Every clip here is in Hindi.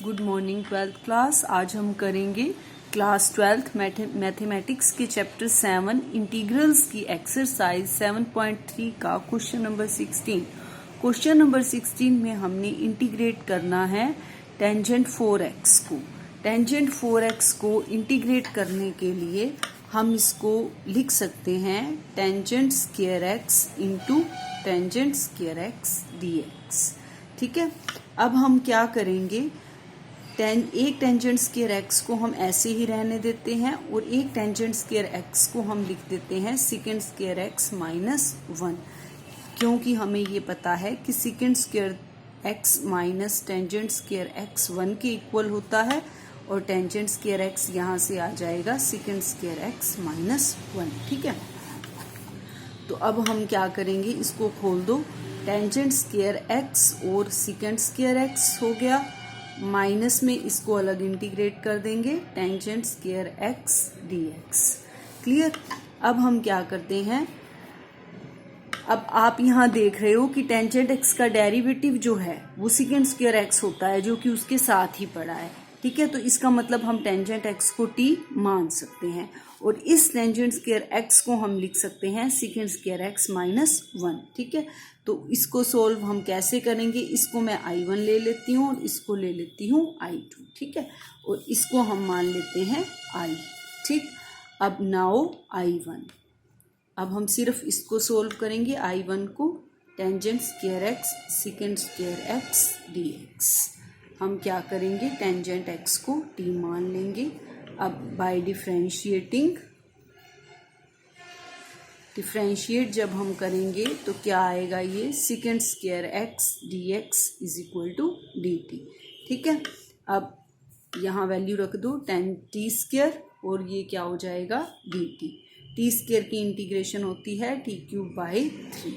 Good morning twelfth class. आज हम करेंगे क्लास ट्वेल्थ मैथमेटिक्स के चैप्टर 7 इंटीग्रल्स की एक्सरसाइज 7.3 का क्वेश्चन नंबर 16। क्वेश्चन नंबर 16 में हमने इंटीग्रेट करना है टेंजेंट 4x को। टेंजेंट 4x को इंटीग्रेट करने के लिए हम इसको लिख सकते हैं tangent square x into tangent square x dx। ठीक है, अब हम क्या करेंगे, एक टेंजेंट स्क्वायर x को हम ऐसे ही रहने देते हैं और एक टेंजेंट स्क्वायर x को हम लिख देते हैं सेकेंड स्क्वायर x माइनस 1, क्योंकि हमें ये पता है कि second square x minus tangent square x 1 के इक्वल होता है और टेंजेंट स्क्वायर x यहाँ से आ जाएगा सेकेंड स्क्वायर x माइनस 1। ठीक है, तो अब हम क्या करेंगे, इसको खोल दो, टेंजेंट स्क्वायर x और सेकेंड स्क्वायर x हो गया, माइनस में इसको अलग इंटीग्रेट कर देंगे tangent square x dx। Clear. अब हम क्या करते हैं, अब आप यहाँ देख रहे हो कि टेंजेंट x का डेरिवेटिव जो है वो सेकेंड स्क्वायर x होता है, जो कि उसके साथ ही पड़ा है। ठीक है, तो इसका मतलब हम टेंजेंट x को t मान सकते हैं और इस टेंजेंट स्क्वायर x को हम लिख सकते हैं सेकेंड स्क्वायर x माइनस 1। ठीक है, तो इसको सोल्व हम कैसे करेंगे, इसको मैं I1 ले लेती हूँ और इसको ले लेती हूँ I2। ठीक है, और इसको हम मान लेते हैं I। ठीक, अब नाउ I1, अब हम सिर्फ इसको सोल्व करेंगे I1 को, tangent square x second square x dx। हम क्या करेंगे, टेंजेंट x को t मान लेंगे। अब बाय डिफरेंशिएट जब हम करेंगे तो क्या आएगा, ये second square x dx is equal to dt। ठीक है, अब यहाँ वैल्यू रख दो t स्क्वायर और ये क्या हो जाएगा dt। t स्क्वायर की इंटीग्रेशन होती है t क्यूब बाई 3।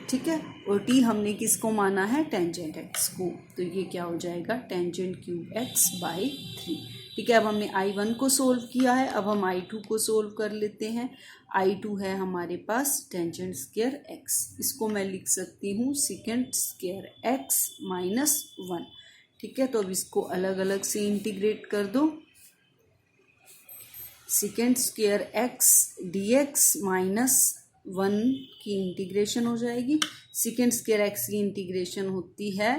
ठीक है, और t हमने किसको माना है, टेंजेंट x को, तो ये क्या हो जाएगा टेंजेंट क्यूब x बाई 3। ठीक है, अब हमने I1 को सोल्व किया है, अब हम I2 को सोल्व कर लेते हैं। I2 है हमारे पास टेंजेंट स्क्वायर x, इसको मैं लिख सकती हूँ सेकेंड स्क्वायर x माइनस 1। ठीक है, तो अब इसको अलग अलग से इंटीग्रेट कर दो, second square x dx minus 1 की इंटीग्रेशन हो जाएगी। सेकेंड स्क्वायर x की इंटीग्रेशन होती है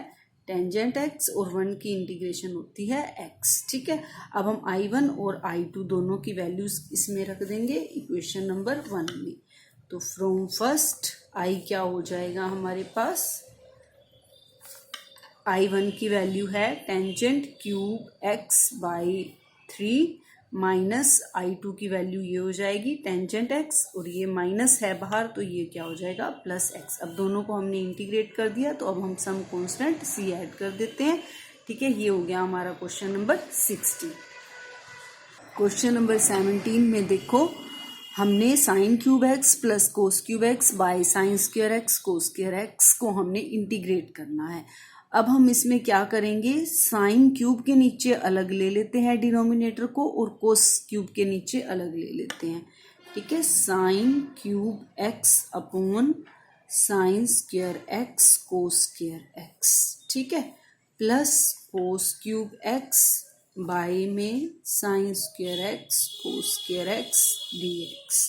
टेंजेंट x और 1 की इंटीग्रेशन होती है x। ठीक है, अब हम I1 और I2 दोनों की वैल्यूज इसमें रख देंगे इक्वेशन नंबर 1 में। तो फ्रॉम फर्स्ट I क्या हो जाएगा हमारे पास, I1 की वैल्यू है tangent cube x by 3 minus I2 की वैल्यू ये हो जाएगी टेंजेंट x और ये माइनस है बाहर, तो ये क्या हो जाएगा प्लस x। अब दोनों को हमने इंटीग्रेट कर दिया, तो अब हम सम कांस्टेंट c ऐड कर देते हैं। ठीक है, ये हो गया हमारा क्वेश्चन नंबर 16। क्वेश्चन नंबर 17 में देखो, हमने sign cube x plus cos cube x by sine square x cos square x को हमने इंटीग्रेट करना है। अब हम इसमें क्या करेंगे, साइन क्यूब के नीचे अलग ले लेते हैं डिनोमिनेटर को और कोस क्यूब के नीचे अलग ले लेते हैं। ठीक है, sine cube x upon sine square x cos square x। ठीक है, plus cos cube x by में sine square x cos square x dx।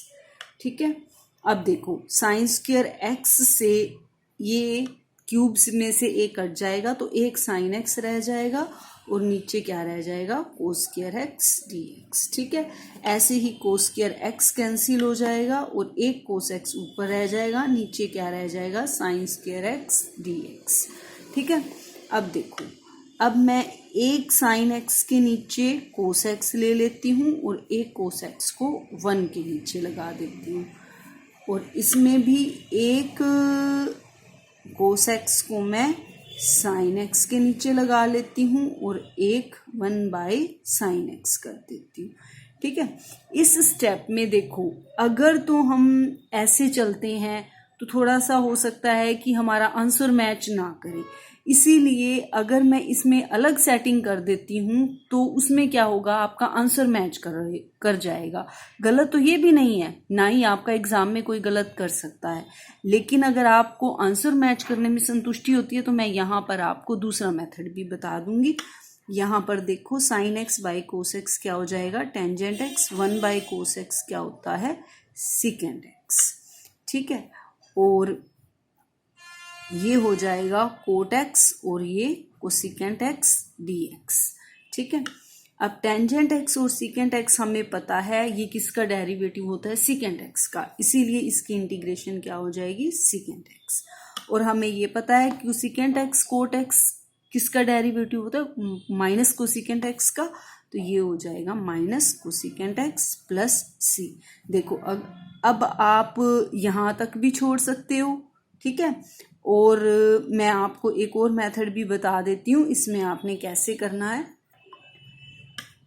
ठीक है, अब देखो साइन स्क्वायर x से ये क्यूब्स में से एक कट जाएगा तो एक साइन x रह जाएगा और नीचे क्या रह जाएगा, कोस स्क्वायर x dx। ठीक है, ऐसे ही कोस स्क्वायर x कैंसिल हो जाएगा और एक कोस x ऊपर रह जाएगा, नीचे क्या रह जाएगा, साइन स्क्वायर x dx। ठीक है, अब देखो, अब मैं एक साइन x के नीचे कोस x ले लेती हूँ और एक कोस x को 1 के नीचे लगा देती हूँ और इसमें भी एक कोस x को मैं साइन x के नीचे लगा लेती हूँ और एक 1 बाई साइन x कर देती हूँ। ठीक है, इस स्टेप में देखो, अगर तो हम ऐसे चलते हैं तो थोड़ा सा हो सकता है कि हमारा आंसर मैच ना करे, इसीलिए अगर मैं इसमें अलग सेटिंग कर देती हूँ तो उसमें क्या होगा, आपका आंसर मैच कर जाएगा। गलत तो ये भी नहीं है, ना ही आपका एग्जाम में कोई गलत कर सकता है, लेकिन अगर आपको आंसर मैच करने में संतुष्टि होती है तो मैं यहाँ पर आपको दूसरा मेथड भी बता दूंगी। यहाँ पर देखो sine x by cos x क्या हो जाएगा, tangent x, 1 by cos x क्या होता है, सीकेंट एक्स, ठीक है। और ये हो जाएगा कोट एक्स और ये कोसिकेंट एक्स डी एक्स, ठीक है। अब टेंजेंट एक्स और सीकेंट एक्स हमें पता है ये किसका डेरिवेटिव होता है, सीकेंट एक्स का, इसीलिए इसकी इंटीग्रेशन क्या हो जाएगी, सीकेंट एक्स। और हमें ये पता है कि सीकेंट एक्स कोट एक्स किसका डेरिवेटिव होता है, माइनस कोसिकेंट एक्स का, तो ये हो जाएगा माइनस कोसिकेंट एक्स प्लस सी। देखो अब आप यहाँ तक भी छोड़ सकते हो, ठीक है। और मैं आपको एक और मेथड भी बता देती हूँ, इसमें आपने कैसे करना है,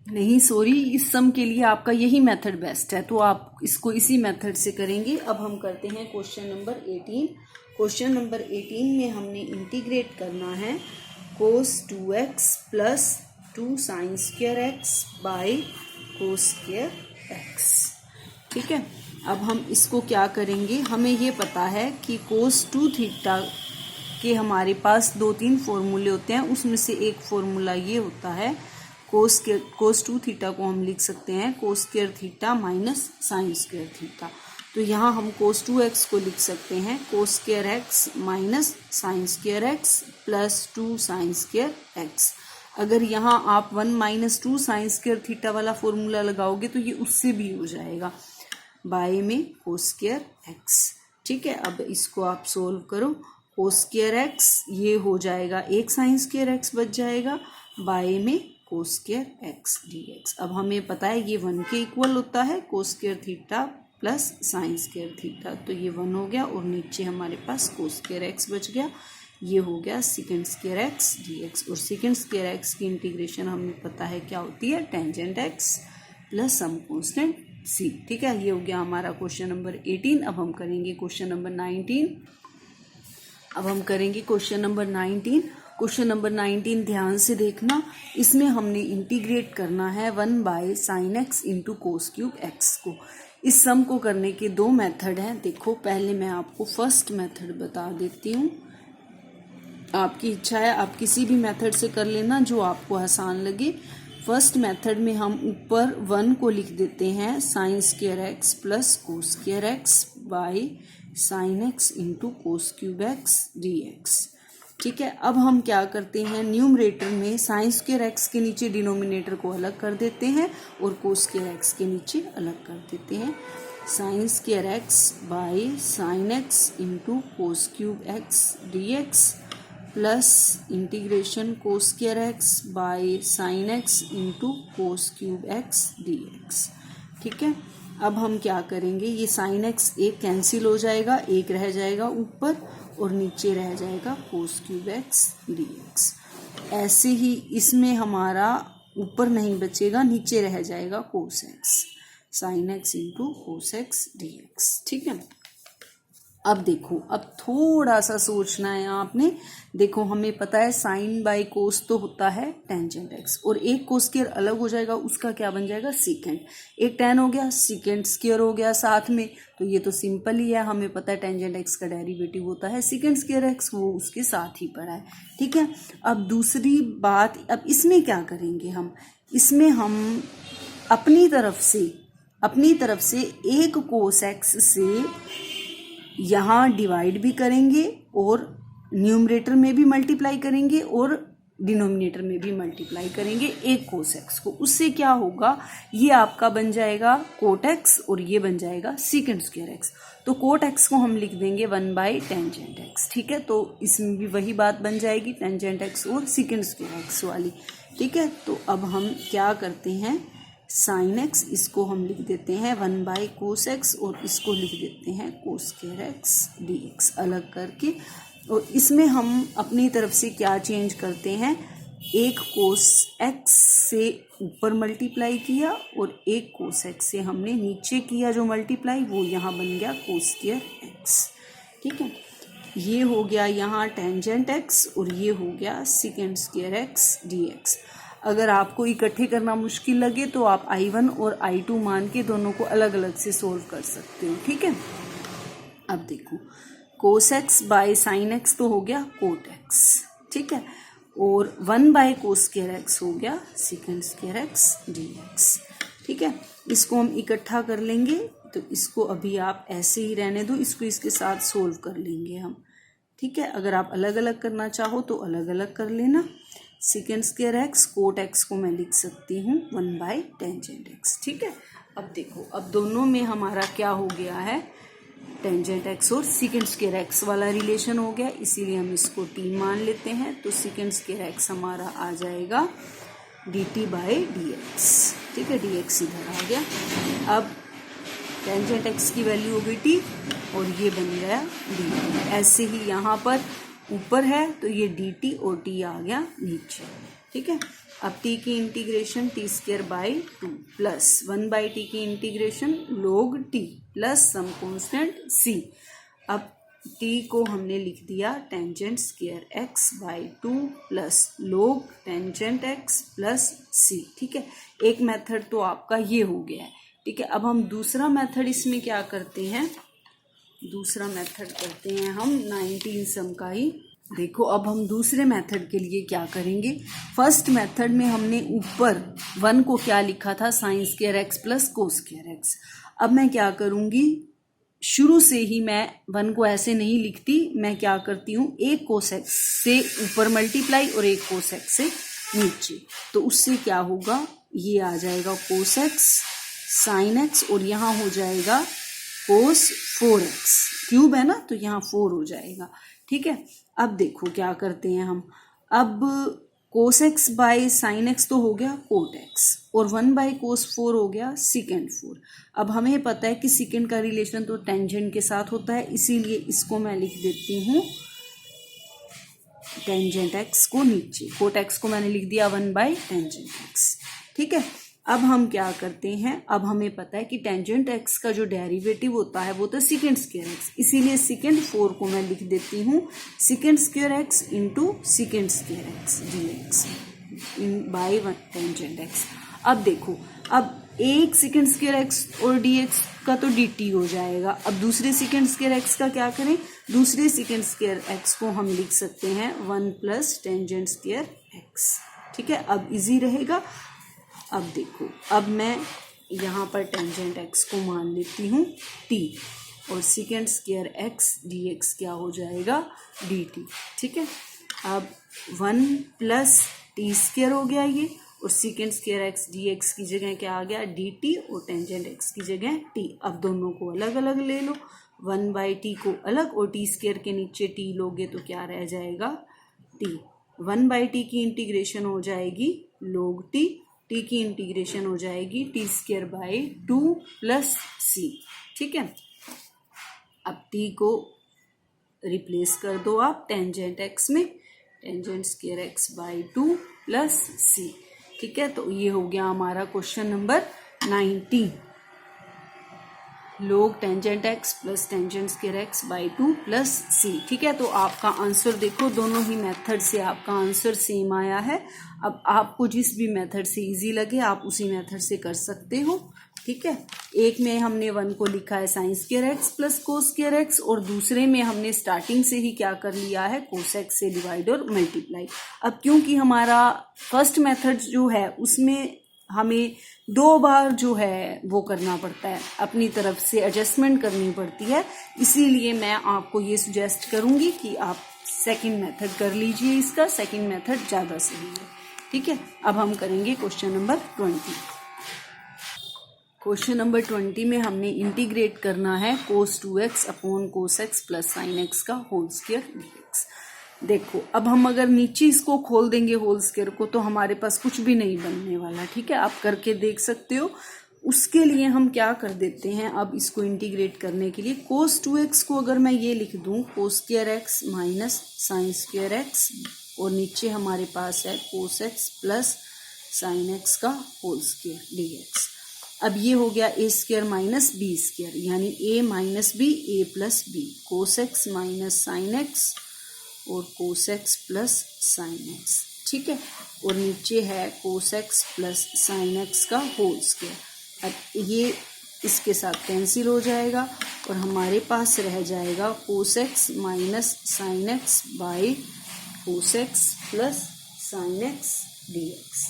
नहीं सॉरी, इस सम के लिए आपका यही मेथड बेस्ट है, तो आप इसको इसी मेथड से करेंगे। अब हम करते हैं क्वेश्चन नंबर 18। क्वेश्चन नंबर 18 में हमने इंटीग्रेट करना है cos 2x plus 2 sine square x by cos square x, ठीक है। अब हम इसको क्या करेंगे, हमें ये पता है कि cos 2 थीटा के हमारे पास 2-3 फॉर्मूले होते हैं, उसमें से एक फॉर्मूला ये होता है कोस 2 थीटा को हम लिख सकते हैं cos square theta minus sine square theta. तो यहाँ हम cos 2x को लिख सकते हैं cos square x minus sine square x plus 2 sine square x. अगर यहाँ आप 1 माइनस 2 साइन स्क्वायर थीटा वाला फॉर्मूला लगाओगे तो ये उससे भी हो जाएगा, बाय में कोस स्क्वायर एक्स, ठीक है। अब इसको आप सोल्व करो, कोस स्क्वायर एक्स ये हो जाएगा 1 साइन स्क्वायर एक्स बच जाएगा, बाय में cos square X D x. अब हमें पता है ये 1 के इक्वल होता है, cos square theta plus sine square theta, तो ये 1 हो गया और नीचे हमारे पास कोस स्क्वायर एक्स बच गया, ये हो गया second square X D X. और सेकेंड स्क्वायर एक्स की इंटीग्रेशन हमें पता है क्या होती है, tangent X plus some constant C, ठीक है। ये हो गया हमारा क्वेश्चन नंबर 18। अब हम करेंगे क्वेश्चन नंबर 19। अब हम करेंगे क्वेश्चन नंबर 19। क्वेश्चन नंबर 19 ध्यान से देखना, इसमें हमने इंटीग्रेट करना है 1 by sine x into cos cube x को। इस सम को करने के 2 मेथड हैं। देखो पहले मैं आपको फर्स्ट मेथड बता देती हूँ, आपकी इच्छा है आप किसी भी मेथड से कर लेना जो आपको आसान लगे। फर्स्ट मेथड में हम ऊपर 1 को लिख देते हैं sine square x plus cos square x by sine x into cos cube x D x, ठीक है। अब हम क्या करते हैं, न्यूमरेटर में साइन स्क्वायर एक्स के नीचे डिनोमिनेटर को अलग कर देते हैं और कोस स्क्वायर एक्स के नीचे अलग कर देते हैं। Sine square x by sine x into cos cube x D x plus integration cos square x by sine x into cos cube x D x, ठीक है। अब हम क्या करेंगे, ये साइन एक्स एक कैंसिल हो जाएगा, एक रह जाएगा ऊपर और नीचे रह जाएगा cos cube x D x. ऐसे ही इसमें हमारा ऊपर नहीं बचेगा, नीचे रह जाएगा cos x, sine x into cos X D x, ठीक है। अब देखो, अब थोड़ा सा सोचना है आपने। देखो हमें पता है साइन बाई कोस तो होता है टेंजेंट एक्स, और एक कोस स्क्वायर अलग हो जाएगा, उसका क्या बन जाएगा, सीकेंट। एक टेन हो गया, सीकेंट स्क्वायर हो गया साथ में, तो ये तो सिंपल ही है, हमें पता है टेंजेंट एक्स का डेरिवेटिव होता है सीकेंट स्क्वायर एक्स, वो उसके साथ ही पड़ा है, ठीक है। अब दूसरी बात, अब इसमें क्या करेंगे हम, इसमें हम अपनी तरफ से एक कोस एक्स से यहाँ डिवाइड भी करेंगे और न्यूमरेटर में भी मल्टीप्लाई करेंगे और डिनोमिनेटर में भी मल्टीप्लाई करेंगे एक कोस एक्स को। उससे क्या होगा, ये आपका बन जाएगा कोट एक्स और ये बन जाएगा सीकेंट स्क्वायर एक्स। तो कोट एक्स को हम लिख देंगे 1 बाई टेंजेंट एक्स, ठीक है। तो इसमें भी वही बात बन जाएगी, टेंजेंट एक्स और सीकेंट स्क्वायर एक्स वाली, ठीक है। तो अब हम क्या करते हैं, साइन एक्स इसको हम लिख देते हैं 1 बाई कोस एक्स और इसको लिख देते हैं cos square X D x अलग करके। और इसमें हम अपनी तरफ से क्या चेंज करते हैं, एक कोस एक्स से ऊपर मल्टीप्लाई किया और एक कोस एक्स से हमने नीचे किया जो मल्टीप्लाई, वो यहाँ बन गया कोस स्क्वायर एक्स, ठीक है। ये हो गया यहाँ टेंजेंट एक्स और ये हो गया secant square X D x. अगर आपको इकट्ठे करना मुश्किल लगे तो आप I1 और I2 मान के दोनों को अलग अलग से सोल्व कर सकते हो, ठीक है। अब देखो cos x by sine x तो हो गया कोट एक्स, ठीक है। और 1/cos² हो गया sec² x dx। ठीक है, इसको हम इकट्ठा कर लेंगे, तो इसको अभी आप ऐसे ही रहने दो, इसको इसके साथ सोल्व कर लेंगे हम। ठीक है, अगर आप अलग अलग करना चाहो तो अलग अलग कर लेना। sec² x cot x को मैं लिख सकती हूँ 1/tangent x। ठीक है, अब देखो, अब दोनों में हमारा क्या हो गया है, टेंजेंट x और sec² x वाला रिलेशन हो गया, इसीलिए हम इसको t मान लेते हैं। तो sec² x हमारा आ जाएगा dt/dx। ठीक है, dx इधर आ गया। अब टेंजेंट x की वैल्यू हो गई t और ये बन गया dt। ऐसे ही यहाँ पर ऊपर है तो ये dt और t आ गया नीचे। ठीक है, अब t की इंटीग्रेशन t² प्लस 1/t की integration log t plus some constant c। अब t को हमने लिख दिया tangent x/2 plus log tangent x plus c। ठीक है, एक मेथड तो आपका ये हो गया है। ठीक है, अब हम दूसरा मेथड इसमें क्या करते हैं, दूसरा मेथड करते हैं हम 19 सम का ही। देखो, अब हम दूसरे मेथड के लिए क्या करेंगे, फर्स्ट मेथड में हमने ऊपर 1 को क्या लिखा था, sin² x plus cos² x। अब मैं क्या करूंगी, शुरू से ही मैं 1 को ऐसे नहीं लिखती, मैं क्या करती हूँ, एक cos x से ऊपर मल्टीप्लाई और एक cos x से नीचे। तो उससे क्या होगा, ये आ जाएगा cos x sin x और यहाँ हो जाएगा cos 4x, क्यूब है ना तो यहाँ 4 हो जाएगा। ठीक है, अब देखो क्या करते हैं हम, अब cos x by sin x तो हो गया cot x और 1/cos 4 हो गया secant 4। अब हमें पता है कि secant का रिलेशन तो टेंजेंट के साथ होता है, इसीलिए इसको मैं लिख देती हूँ टेंजेंट x को नीचे, cot x को मैंने लिख दिया 1/tangent x। ठीक है, अब हम क्या करते हैं, अब हमें पता है कि टेंजेंट x का जो डेरिवेटिव होता है वो तो sec² x, इसीलिए secant 4 को मैं लिख देती हूँ sec² x into sec² x dx by tangent x। अब देखो, अब एक sec² x और dx का तो dt हो जाएगा। अब दूसरे sec² x का क्या करें, दूसरे sec² x को हम लिख सकते हैं 1 प्लस टेंजेंट² x। ठीक है, अब इजी रहेगा। अब देखो, अब मैं यहाँ पर टेंजेंट x को मान लेती हूँ t और sec² x dx क्या हो जाएगा dt। ठीक है, अब 1 प्लस t² हो गया ये, और sec² x dx की जगह क्या आ गया dt और टेंजेंट x की जगह t। अब दोनों को अलग अलग ले लो, 1/t को अलग और t² के नीचे t लोगे तो क्या रह जाएगा t। 1/t की इंटीग्रेशन हो जाएगी log t, t की इंटीग्रेशन हो जाएगी t²/2 प्लस c। ठीक है, अब t को रिप्लेस कर दो आप टेंजेंट x में, टेंजेंट² x/2 प्लस c। ठीक है, तो ये हो गया हमारा question number 19, log tangent x plus tangent x/2 plus c। ठीक है, तो आपका आंसर देखो, दोनों ही मेथड से आपका आंसर सेम आया है। अब आपको जिस भी मेथड से इजी लगे आप उसी मेथड से कर सकते हो। ठीक है, एक में हमने 1 को लिखा है sin² x plus cos² x और दूसरे में हमने स्टार्टिंग से ही क्या कर लिया है cos x से डिवाइड और मल्टीप्लाई। अब क्योंकि हमारा फर्स्ट मेथड जो है उसमें हमें 2 बार जो है वो करना पड़ता है, अपनी तरफ से एडजस्टमेंट करनी पड़ती है, इसीलिए मैं आपको ये सुजेस्ट करूंगी कि आप सेकंड मेथड कर लीजिए, इसका सेकंड मेथड ज़्यादा सही है। ठीक है, अब हम करेंगे क्वेश्चन नंबर 20। क्वेश्चन नंबर 20 में हमने इंटीग्रेट करना है cos 2x upon cos x plus sin x का होल स्क्वायर dx। देखो, अब हम अगर नीचे इसको खोल देंगे होल स्क्वायर को तो हमारे पास कुछ भी नहीं बनने वाला। ठीक है, आप करके देख सकते हो। उसके लिए हम क्या कर देते हैं, अब इसको इंटीग्रेट करने के लिए cos 2x को अगर मैं ये लिख दूं cos² x minus sin² x और नीचे हमारे पास है cos x plus sin x का होल स्क्वायर dx। अब ये हो गया a² माइनस b² यानी a minus b a plus b, cos x minus sin x और cos x plus sin x। ठीक है, और नीचे है cos x plus sin x का होल स्क्वायर। अब ये इसके साथ कैंसिल हो जाएगा और हमारे पास रह जाएगा cos x minus sin x by cos x plus sine x dx।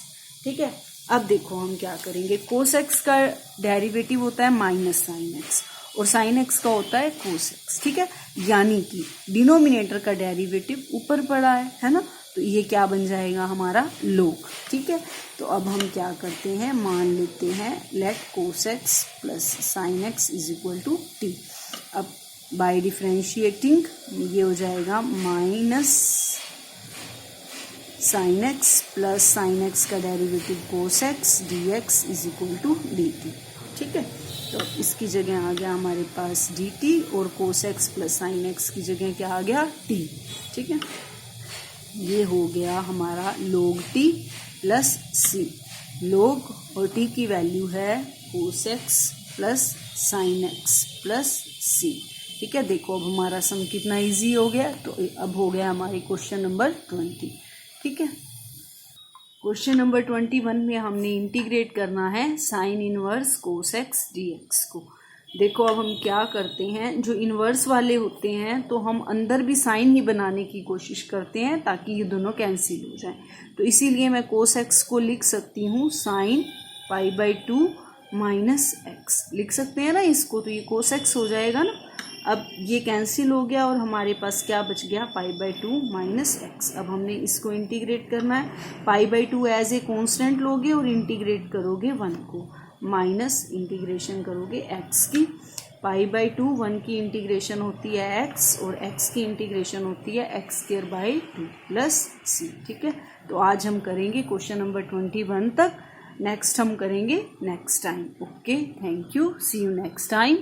ठीक है, अब देखो हम क्या करेंगे, कोस एक्स का डेरिवेटिव होता है माइनस साइन एक्स और साइन एक्स का होता है कोस एक्स। ठीक है, यानी कि डिनोमिनेटर का डेरिवेटिव ऊपर पड़ा है ना, तो ये क्या बन जाएगा हमारा लोग। ठीक है, तो अब हम क्या करते हैं, मान लेते हैं let cos X plus sine X is equal to T. अब बाय डिफ्रेंशिएटिंग ये हो जाएगा minus sine X plus sine X का derivative cos X D X is equal to D T. ठीक है, तो इसकी जगह आ गया हमारे पास डी टी और कोस एक्स प्लस साइन एक्स की जगह क्या आ गया, टी। ठीक है, ये हो गया हमारा लोग टी प्लस सी। लोग और टी की वैल्यू है cos X plus sine X plus C. ठीक है, देखो अब हमारा सम कितना इजी हो गया। तो अब हो गया हमारी क्वेश्चन नंबर 20। ठीक है, क्वेश्चन नंबर 21 में हमने इंटीग्रेट करना है साइन इनवर्स कोस एक्स डी एक्स को। देखो अब हम क्या करते हैं, जो इन्वर्स वाले होते हैं तो हम अंदर भी साइन ही बनाने की कोशिश करते हैं ताकि ये दोनों कैंसिल हो जाएं। तो इसीलिए मैं कोस एक्स को लिख सकती हूँ sine pi by 2 minus x, लिख सकते हैं ना इसको, तो ये कोस एक्स हो जाएगा ना। अब ये कैंसिल हो गया और हमारे पास क्या बच गया, पाई बाई 2 माइनस एक्स। अब हमने इसको इंटीग्रेट करना है, pi by 2 as a constant लोगे और इंटीग्रेट करोगे 1 को, माइनस इंटीग्रेशन करोगे एक्स की। पाई बाई 2 1 की इंटीग्रेशन होती है एक्स और एक्स की इंटीग्रेशन होती है x square by 2 plus C. ठीक है, तो आज हम करेंगे क्वेश्चन नंबर 21 तक, नेक्स्ट हम करेंगे next time. Okay, thank you, see you next time.